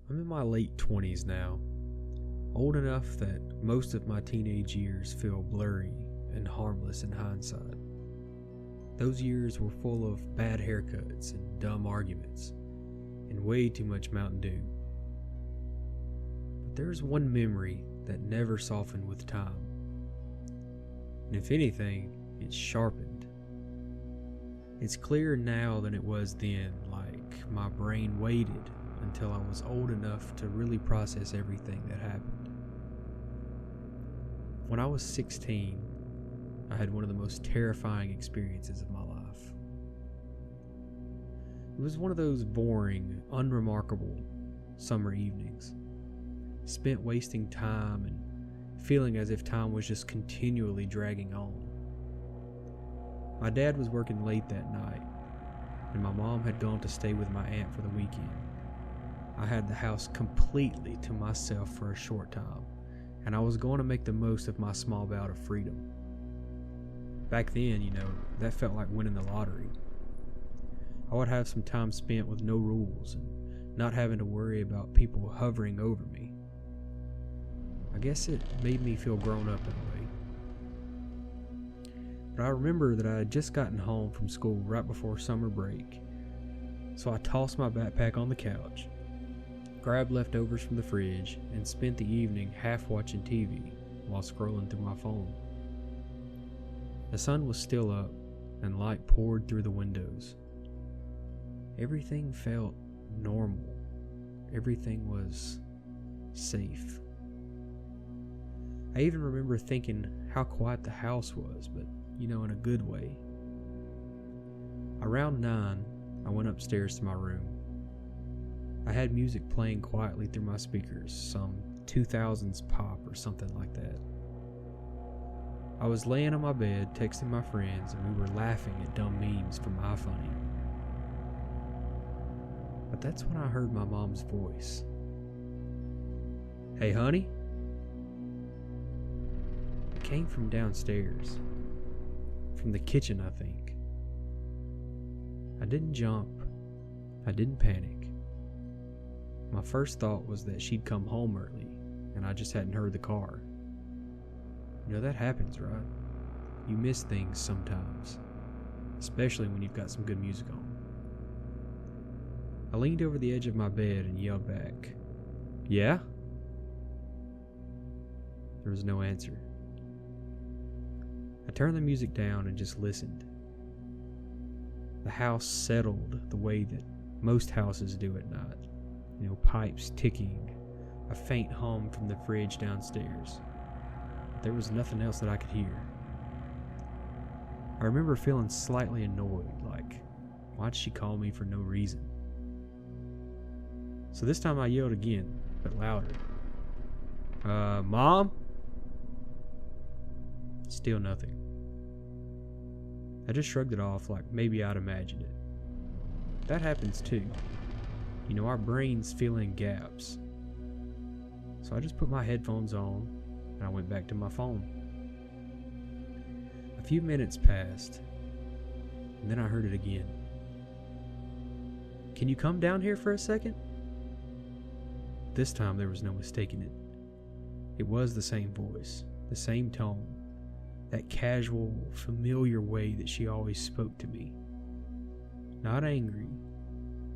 I'm in my late 20s now, old enough that most of my teenage years feel blurry and harmless in hindsight. Those years were full of bad haircuts and dumb arguments, and way too much Mountain Dew. But there's one memory that never softened with time, and if anything, it's sharpened. It's clearer now than it was then, like my brain waited until I was old enough to really process everything that happened. When I was 16, I had one of the most terrifying experiences of my life. It was one of those boring, unremarkable summer evenings, spent wasting time and feeling as if time was just continually dragging on. My dad was working late that night, and my mom had gone to stay with my aunt for the weekend. I had the house completely to myself for a short time, and I was going to make the most of my small bout of freedom. Back then, that felt like winning the lottery. I would have some time spent with no rules and not having to worry about people hovering over me. I guess it made me feel grown up in a way. But I remember that I had just gotten home from school right before summer break, so I tossed my backpack on the couch, grabbed leftovers from the fridge, and spent the evening half watching TV while scrolling through my phone. The sun was still up, and light poured through the windows. Everything felt normal. Everything was safe. I even remember thinking how quiet the house was, but, in a good way. Around 9, I went upstairs to my room. I had music playing quietly through my speakers, some 2000s pop or something like that. I was laying on my bed texting my friends, and we were laughing at dumb memes from iFunny. But that's when I heard my mom's voice. "Hey, honey?" It came from downstairs. From the kitchen, I think. I didn't jump. I didn't panic. My first thought was that she'd come home early, and I just hadn't heard the car. That happens, right? You miss things sometimes, especially when you've got some good music on. I leaned over the edge of my bed and yelled back, "Yeah?" There was no answer. I turned the music down and just listened. The house settled the way that most houses do at night. Pipes ticking, a faint hum from the fridge downstairs. There was nothing else that I could hear. I remember feeling slightly annoyed, like, why'd she call me for no reason? So this time I yelled again, but louder. "Mom?" Still nothing. I just shrugged it off like maybe I'd imagined it. That happens too. Our brains fill in gaps. So I just put my headphones on, and I went back to my phone. A few minutes passed, and then I heard it again. "Can you come down here for a second?" This time there was no mistaking it. It was the same voice, the same tone, that casual, familiar way that she always spoke to me. Not angry,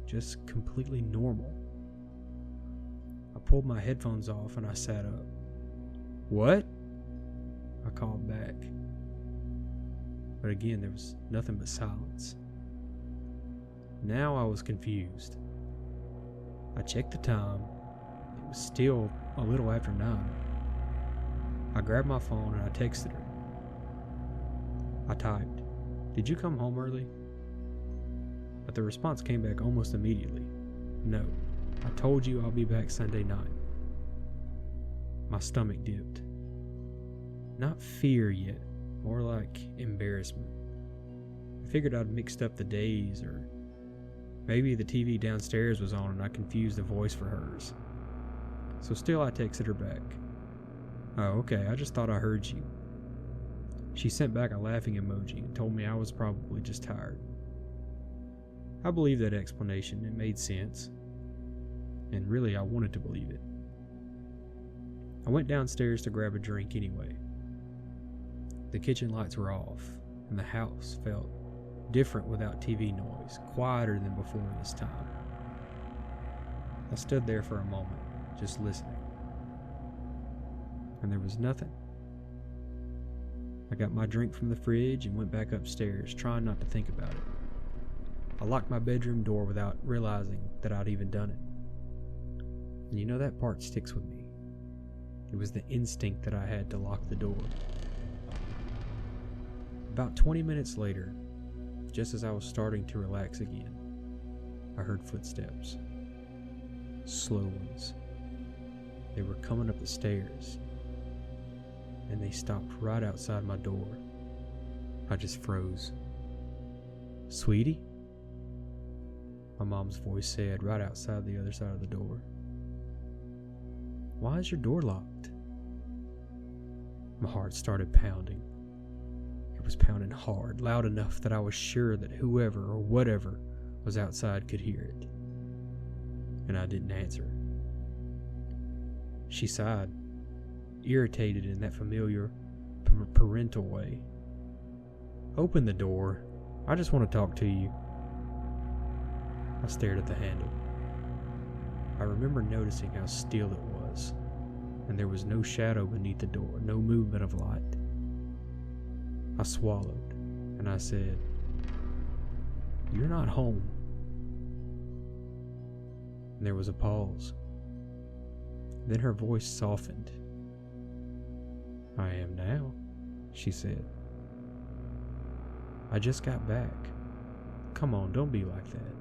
just completely normal. I pulled my headphones off and I sat up. "What?" I called back. But again, there was nothing but silence. Now I was confused. I checked the time. It was still a little after 9. I grabbed my phone and I texted her. I typed, "Did you come home early?" But the response came back almost immediately. "No, I told you I'll be back Sunday night." My stomach dipped. Not fear yet, more like embarrassment. I figured I'd mixed up the days, or maybe the TV downstairs was on and I confused the voice for hers. So still I texted her back. "Oh, okay, I just thought I heard you." She sent back a laughing emoji and told me I was probably just tired. I believed that explanation. It made sense. And and really I wanted to believe it. I went downstairs to grab a drink anyway. The kitchen lights were off, and the house felt different without TV noise, quieter than before this time. I stood there for a moment, just listening, and there was nothing. I got my drink from the fridge and went back upstairs, trying not to think about it. I locked my bedroom door without realizing that I'd even done it. And you know, that part sticks with me. It was the instinct that I had to lock the door. About 20 minutes later, just as I was starting to relax again, I heard footsteps. Slow ones. They were coming up the stairs, and they stopped right outside my door. I just froze. "Sweetie?" My mom's voice said right outside the other side of the door. "Why is your door locked?" My heart started pounding. It was pounding hard, loud enough that I was sure that whoever or whatever was outside could hear it. And I didn't answer. She sighed, irritated in that familiar parental way. "Open the door. I just want to talk to you." I stared at the handle. I remember noticing how still it was, and there was no shadow beneath the door, no movement of light. I swallowed, and I said, "You're not home." And there was a pause. Then her voice softened. "I am now," she said. "I just got back. Come on, don't be like that."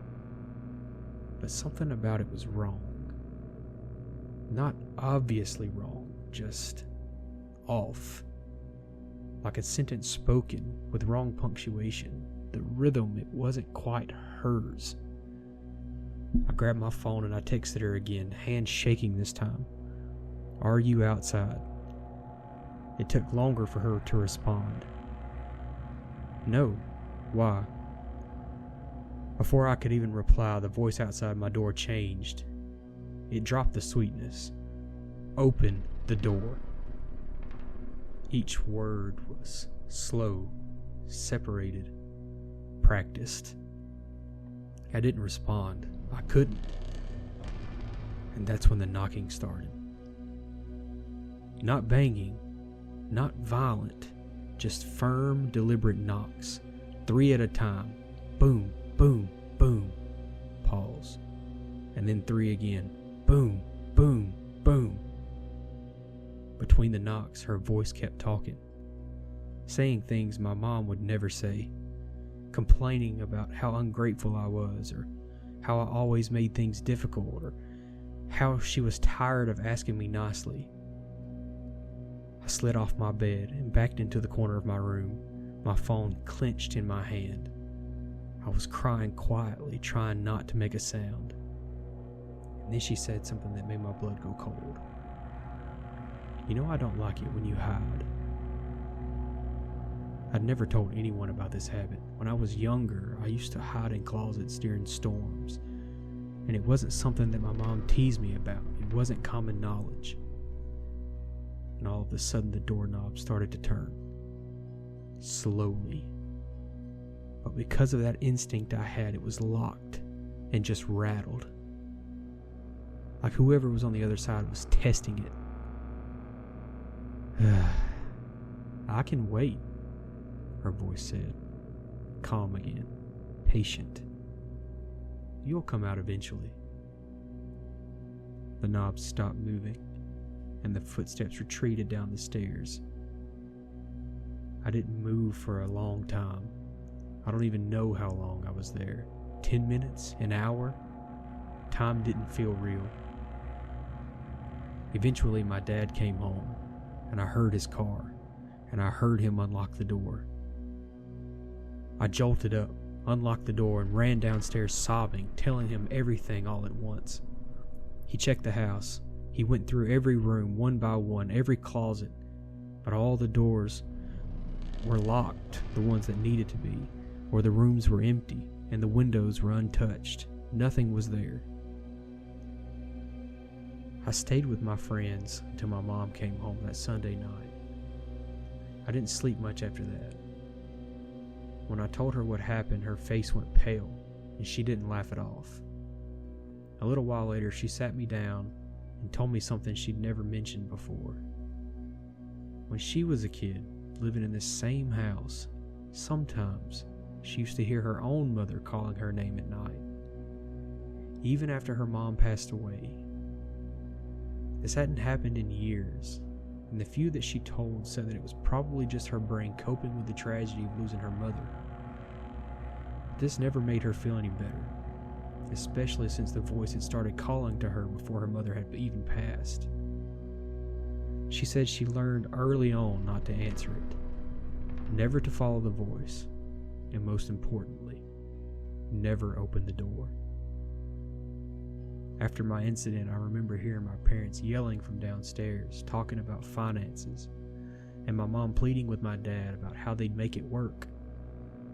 But something about it was wrong. Not obviously wrong, just off. Like a sentence spoken with wrong punctuation. The rhythm, it wasn't quite hers. I grabbed my phone and I texted her again, hand shaking this time. "Are you outside?" It took longer for her to respond. "No. Why?" Before I could even reply, the voice outside my door changed. It dropped the sweetness. "Open the door." Each word was slow, separated, practiced. I didn't respond. I couldn't. And that's when the knocking started. Not banging, not violent, just firm, deliberate knocks, 3 at a time. Boom, boom, boom. Pause. And then 3 again. Boom, boom, boom. Between the knocks, her voice kept talking, saying things my mom would never say, complaining about how ungrateful I was, or how I always made things difficult, or how she was tired of asking me nicely. I slid off my bed and backed into the corner of my room, my phone clenched in my hand. I was crying quietly, trying not to make a sound. And then she said something that made my blood go cold. "You know I don't like it when you hide." I'd never told anyone about this habit. When I was younger, I used to hide in closets during storms. And it wasn't something that my mom teased me about. It wasn't common knowledge. And all of a sudden the doorknob started to turn. Slowly. But because of that instinct I had, it was locked and just rattled. Like whoever was on the other side was testing it. "I can wait," her voice said, calm again, patient. "You'll come out eventually." The knob stopped moving, and the footsteps retreated down the stairs. I didn't move for a long time. I don't even know how long I was there. 10 minutes? An hour? Time didn't feel real. Eventually my dad came home, and I heard his car, and I heard him unlock the door. I jolted up, unlocked the door, and ran downstairs sobbing, telling him everything all at once. He checked the house. He went through every room, one by one, every closet, but all the doors were locked, the ones that needed to be, or the rooms were empty, and the windows were untouched. Nothing was there. I stayed with my friends until my mom came home that Sunday night. I didn't sleep much after that. When I told her what happened, her face went pale, and she didn't laugh it off. A little while later, she sat me down and told me something she'd never mentioned before. When she was a kid, living in this same house, sometimes she used to hear her own mother calling her name at night, even after her mom passed away. This hadn't happened in years, and the few that she told said that it was probably just her brain coping with the tragedy of losing her mother. This never made her feel any better, especially since the voice had started calling to her before her mother had even passed. She said she learned early on not to answer it, never to follow the voice, and most importantly, never open the door. After my incident, I remember hearing my parents yelling from downstairs, talking about finances, and my mom pleading with my dad about how they'd make it work.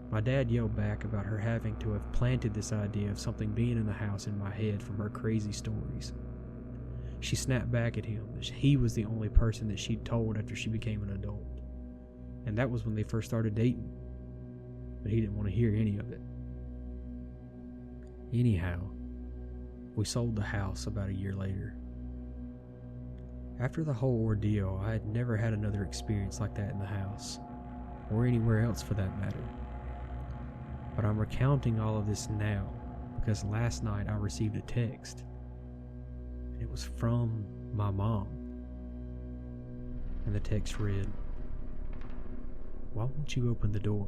My dad yelled back about her having to have planted this idea of something being in the house in my head from her crazy stories. She snapped back at him that he was the only person that she'd told after she became an adult, and that was when they first started dating, but he didn't want to hear any of it. Anyhow, we sold the house about a year later. After the whole ordeal, I had never had another experience like that in the house, or anywhere else for that matter. But I'm recounting all of this now because last night I received a text. It was from my mom. And the text read, "Why won't you open the door?